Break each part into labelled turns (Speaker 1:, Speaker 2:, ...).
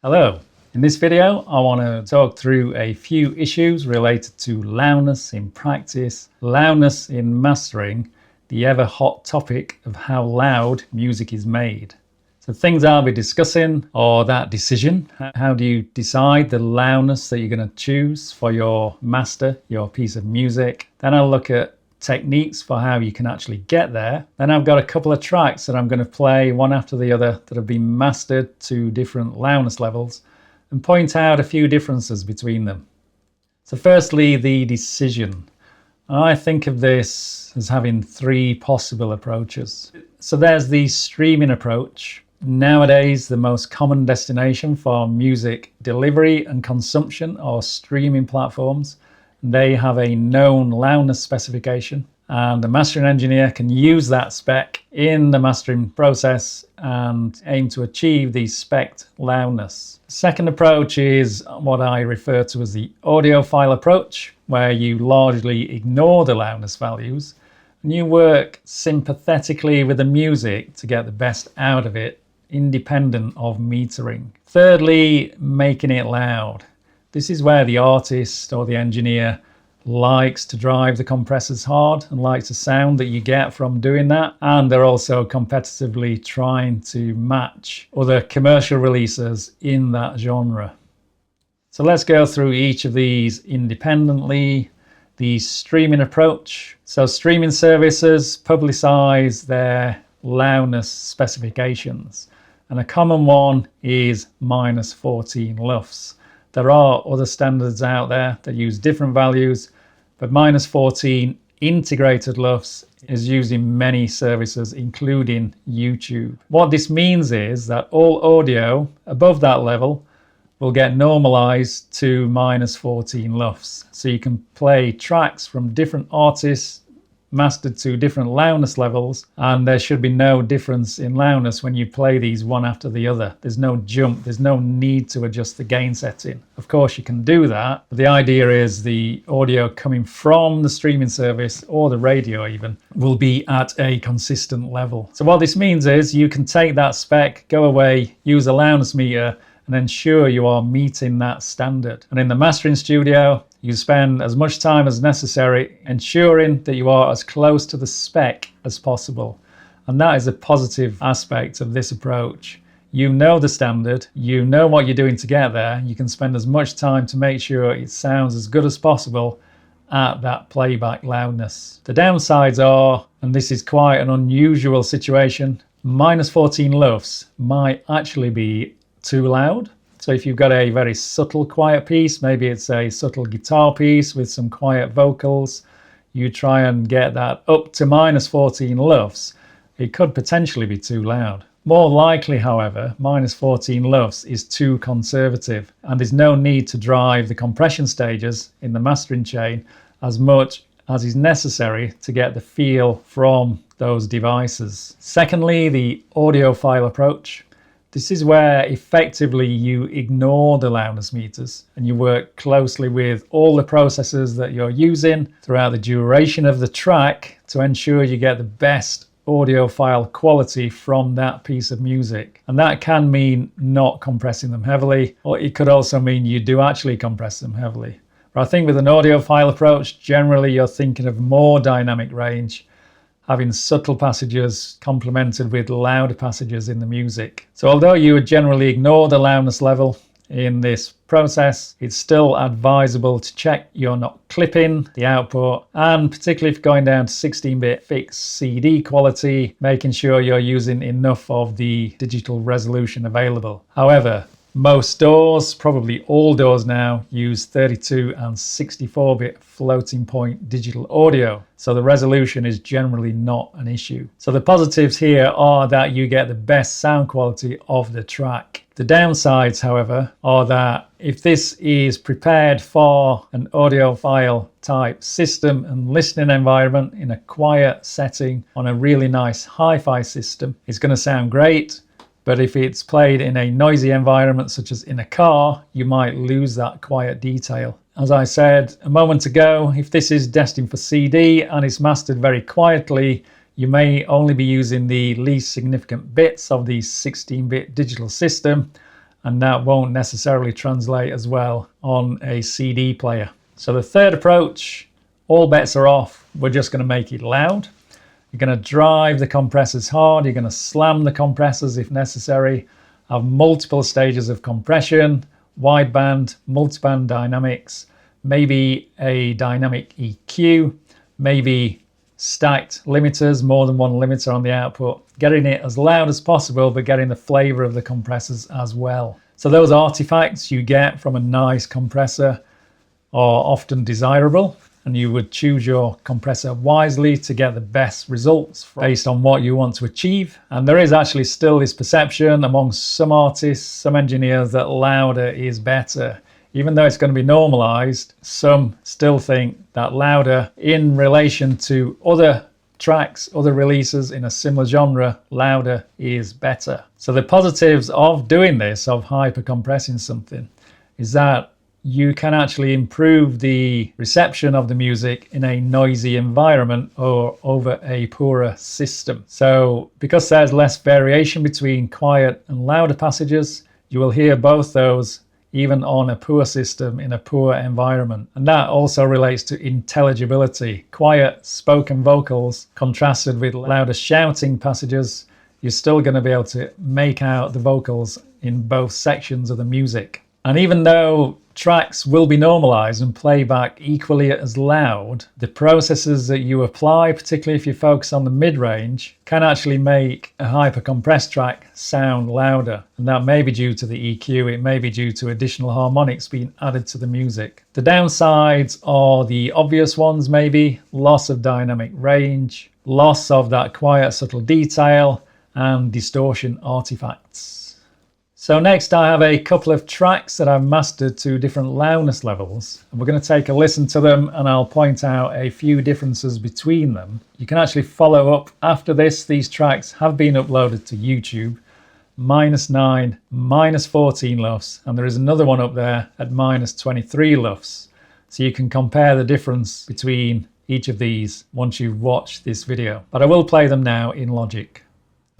Speaker 1: Hello. In this video, I want to talk through a few issues related to loudness in practice, loudness in mastering, the ever hot topic of how loud music is made. So things I'll be discussing are that decision. How do you decide the loudness that you're going to choose for your master, your piece of music? Then I'll look at techniques for how you can actually get there. Then I've got a couple of tracks that I'm going to play one after the other that have been mastered to different loudness levels and point out a few differences between them. So firstly, the decision. I think of this as having three possible approaches. So there's the streaming approach. Nowadays, the most common destination for music delivery and consumption are streaming platforms. They have a known loudness specification, and the mastering engineer can use that spec in the mastering process and aim to achieve the spec'd loudness. The second approach is what I refer to as the audiophile approach, where you largely ignore the loudness values and you work sympathetically with the music to get the best out of it, independent of metering. Thirdly, making it loud. This is where the artist or the engineer likes to drive the compressors hard and likes the sound that you get from doing that. And they're also competitively trying to match other commercial releases in that genre. So let's go through each of these independently. The streaming approach. So streaming services publicize their loudness specifications. And a common one is -14 lufs. There are other standards out there that use different values, but -14 integrated lufs is used in many services, including YouTube. What this means is that all audio above that level will get normalized to -14 lufs. So you can play tracks from different artists mastered to different loudness levels, and there should be no difference in loudness when you play these one after the other. There's no jump, there's no need to adjust the gain setting. Of course you can do that, but the idea is the audio coming from the streaming service or the radio even will be at a consistent level. So what this means is you can take that spec, go away, use a loudness meter and ensure you are meeting that standard. And in the mastering studio, you spend as much time as necessary ensuring that you are as close to the spec as possible. And that is a positive aspect of this approach. You know the standard, you know what you're doing to get there, you can spend as much time to make sure it sounds as good as possible at that playback loudness. The downsides are, and this is quite an unusual situation, -14 lufs might actually be too loud. So if you've got a very subtle quiet piece, maybe it's a subtle guitar piece with some quiet vocals, you try and get that up to -14 lufs, it could potentially be too loud. More likely, however, -14 lufs is too conservative, and there's no need to drive the compression stages in the mastering chain as much as is necessary to get the feel from those devices. Secondly, the audiophile approach. This is where effectively you ignore the loudness meters and you work closely with all the processors that you're using throughout the duration of the track to ensure you get the best audiophile quality from that piece of music. And that can mean not compressing them heavily, or it could also mean you do actually compress them heavily. But I think with an audiophile approach, generally you're thinking of more dynamic range, having subtle passages complemented with louder passages in the music. So although you would generally ignore the loudness level in this process, it's still advisable to check you're not clipping the output, and particularly if going down to 16-bit fixed CD quality, making sure you're using enough of the digital resolution available. However, most DAWs, probably all DAWs now, use 32 and 64-bit floating point digital audio. So the resolution is generally not an issue. So the positives here are that you get the best sound quality of the track. The downsides, however, are that if this is prepared for an audiophile type system and listening environment in a quiet setting on a really nice hi-fi system, it's going to sound great. But if it's played in a noisy environment, such as in a car, you might lose that quiet detail. As I said a moment ago, if this is destined for CD and it's mastered very quietly, you may only be using the least significant bits of the 16-bit digital system, and that won't necessarily translate as well on a CD player. So the third approach, all bets are off. We're just going to make it loud. You're going to drive the compressors hard. You're going to slam the compressors if necessary. Have multiple stages of compression, wideband, multiband dynamics, maybe a dynamic EQ, maybe stacked limiters, more than one limiter on the output, getting it as loud as possible, but getting the flavor of the compressors as well. So those artifacts you get from a nice compressor are often desirable, and you would choose your compressor wisely to get the best results based on what you want to achieve. And there is actually still this perception among some artists, some engineers, that louder is better. Even though it's going to be normalized, some still think that louder in relation to other tracks, other releases in a similar genre, louder is better. So the positives of doing this, of hyper compressing something, is that you can actually improve the reception of the music in a noisy environment or over a poorer system. So because there's less variation between quiet and louder passages, you will hear both those even on a poor system in a poor environment. And that also relates to intelligibility. Quiet spoken vocals contrasted with louder shouting passages, you're still going to be able to make out the vocals in both sections of the music. And even though tracks will be normalized and play back equally as loud, the processes that you apply, particularly if you focus on the mid-range, can actually make a hyper-compressed track sound louder. And that may be due to the EQ, it may be due to additional harmonics being added to the music. The downsides are the obvious ones, maybe loss of dynamic range, loss of that quiet subtle detail, and distortion artifacts. So next I have a couple of tracks that I've mastered to different loudness levels, and we're going to take a listen to them and I'll point out a few differences between them. You can actually follow up after this. These tracks have been uploaded to YouTube, -9, -14 LUFS, and there is another one up there at -23 LUFS. So you can compare the difference between each of these once you've watched this video. But I will play them now in Logic.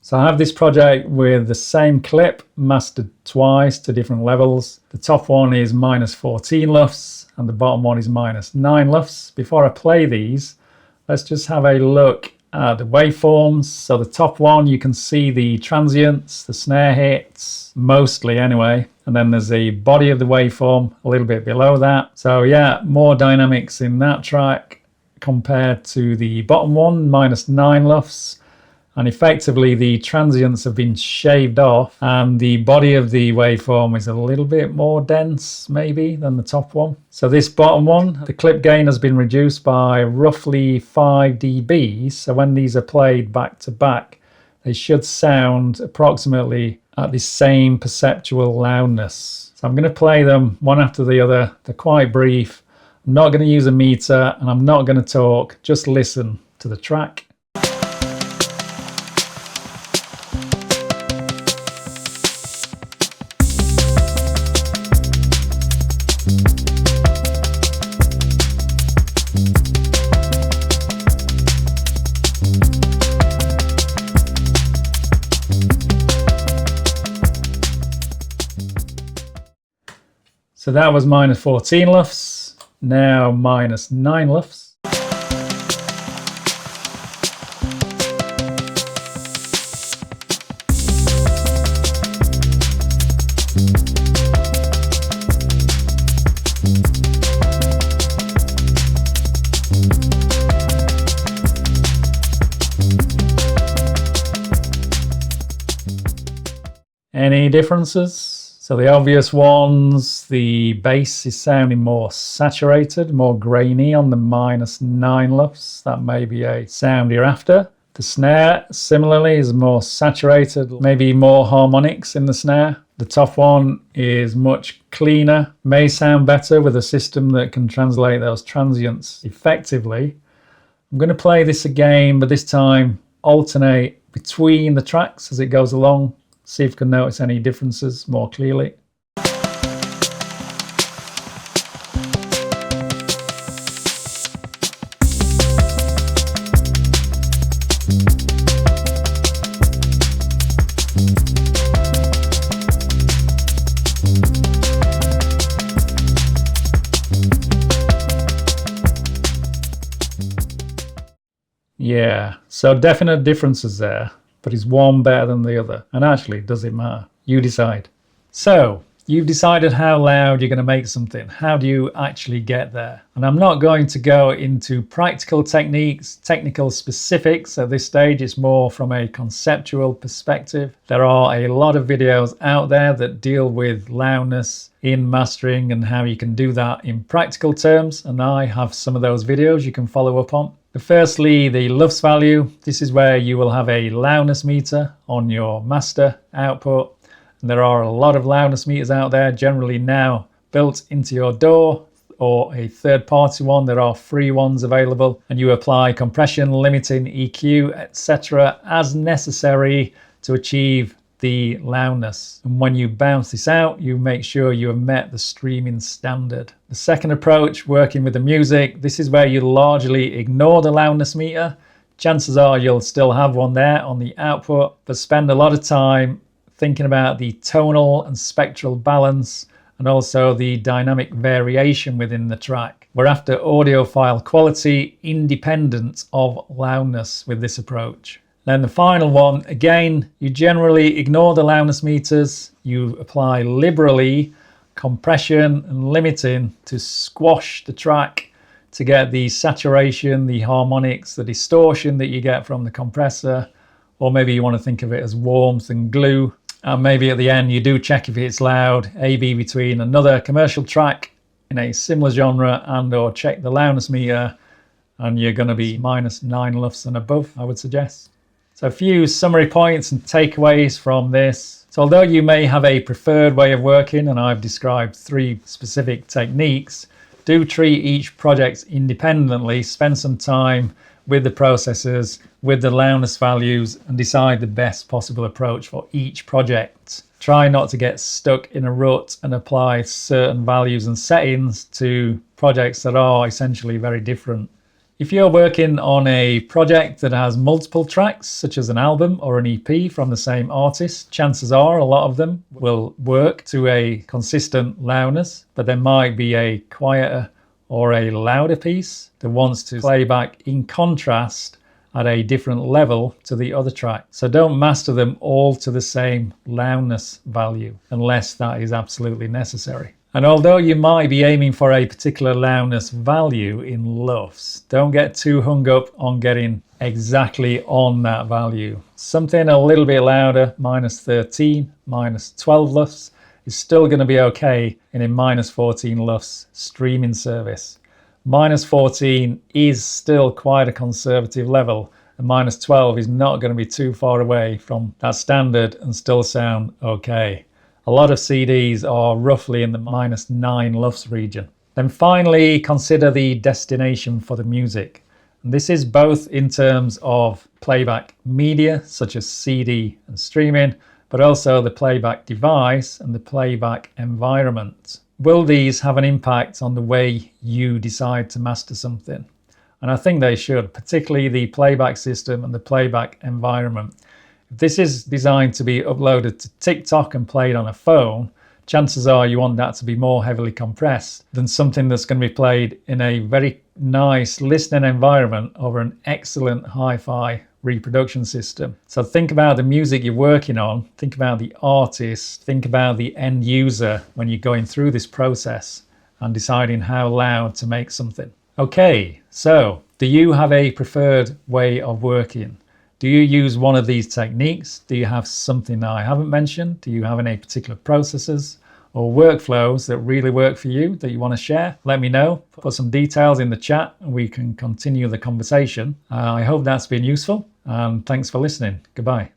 Speaker 1: So I have this project with the same clip mastered twice to different levels. The top one is -14 LUFS and the bottom one is -9 LUFS. Before I play these, let's just have a look at the waveforms. So the top one, you can see the transients, the snare hits, mostly anyway. And then there's the body of the waveform a little bit below that. So yeah, more dynamics in that track compared to the bottom one, -9 LUFS. And effectively the transients have been shaved off and the body of the waveform is a little bit more dense maybe than the top one. So this bottom one, the clip gain has been reduced by roughly 5 dB. So when these are played back to back, they should sound approximately at the same perceptual loudness. So I'm going to play them one after the other. They're quite brief. I'm not going to use a meter and I'm not going to talk. Just listen to the track. So that was -14 LUFS, now -9 LUFS. Any differences? So the obvious ones, the bass is sounding more saturated, more grainy on the -9 LUFS. That may be a sound you're after. The snare, similarly, is more saturated, maybe more harmonics in the snare. The top one is much cleaner, may sound better with a system that can translate those transients effectively. I'm going to play this again, but this time alternate between the tracks as it goes along. See if you can notice any differences more clearly. Yeah, so definite differences there, but is one better than the other? And actually, does it matter? You decide. So, you've decided how loud you're going to make something. How do you actually get there? And I'm not going to go into practical techniques, technical specifics at this stage. It's more from a conceptual perspective. There are a lot of videos out there that deal with loudness in mastering and how you can do that in practical terms. And I have some of those videos you can follow up on. But firstly, the LUFS value. This is where you will have a loudness meter on your master output. And there are a lot of loudness meters out there, generally now built into your DAW or a third-party one. There are free ones available, and you apply compression, limiting, EQ, etc. as necessary to achieve the loudness. And when you bounce this out, you make sure you have met the streaming standard. The second approach, working with the music, this is where you largely ignore the loudness meter. Chances are you'll still have one there on the output, but spend a lot of time thinking about the tonal and spectral balance and also the dynamic variation within the track. We're after audiophile quality independent of loudness with this approach. Then the final one, again, you generally ignore the loudness meters. You apply liberally compression and limiting to squash the track to get the saturation, the harmonics, the distortion that you get from the compressor, or maybe you want to think of it as warmth and glue. And maybe at the end you do check if it's loud, A/B between another commercial track in a similar genre, and or check the loudness meter, and you're going to be -9 LUFS and above, I would suggest. So a few summary points and takeaways from this. So although you may have a preferred way of working, and I've described 3 specific techniques, do treat each project independently, spend some time with the processors, with the loudness values, and decide the best possible approach for each project. Try not to get stuck in a rut and apply certain values and settings to projects that are essentially very different. If you're working on a project that has multiple tracks, such as an album or an EP from the same artist, chances are a lot of them will work to a consistent loudness, but there might be a quieter or a louder piece that wants to play back in contrast at a different level to the other track. So don't master them all to the same loudness value unless that is absolutely necessary. And although you might be aiming for a particular loudness value in LUFS, don't get too hung up on getting exactly on that value. Something a little bit louder, -13, -12 LUFS, is still going to be okay in a -14 LUFS streaming service. -14 is still quite a conservative level, and -12 is not going to be too far away from that standard and still sound okay. A lot of CDs are roughly in the -9 LUFS region. Then finally, consider the destination for the music. And this is both in terms of playback media, such as CD and streaming, but also the playback device and the playback environment. Will these have an impact on the way you decide to master something? And I think they should, particularly the playback system and the playback environment. If this is designed to be uploaded to TikTok and played on a phone, chances are you want that to be more heavily compressed than something that's going to be played in a very nice listening environment over an excellent hi-fi reproduction system. So think about the music you're working on, think about the artist, think about the end user when you're going through this process and deciding how loud to make something. Okay, so do you have a preferred way of working? Do you use one of these techniques? Do you have something that I haven't mentioned? Do you have any particular processes or workflows that really work for you that you want to share? Let me know. Put some details in the chat and we can continue the conversation. I hope that's been useful, and thanks for listening. Goodbye.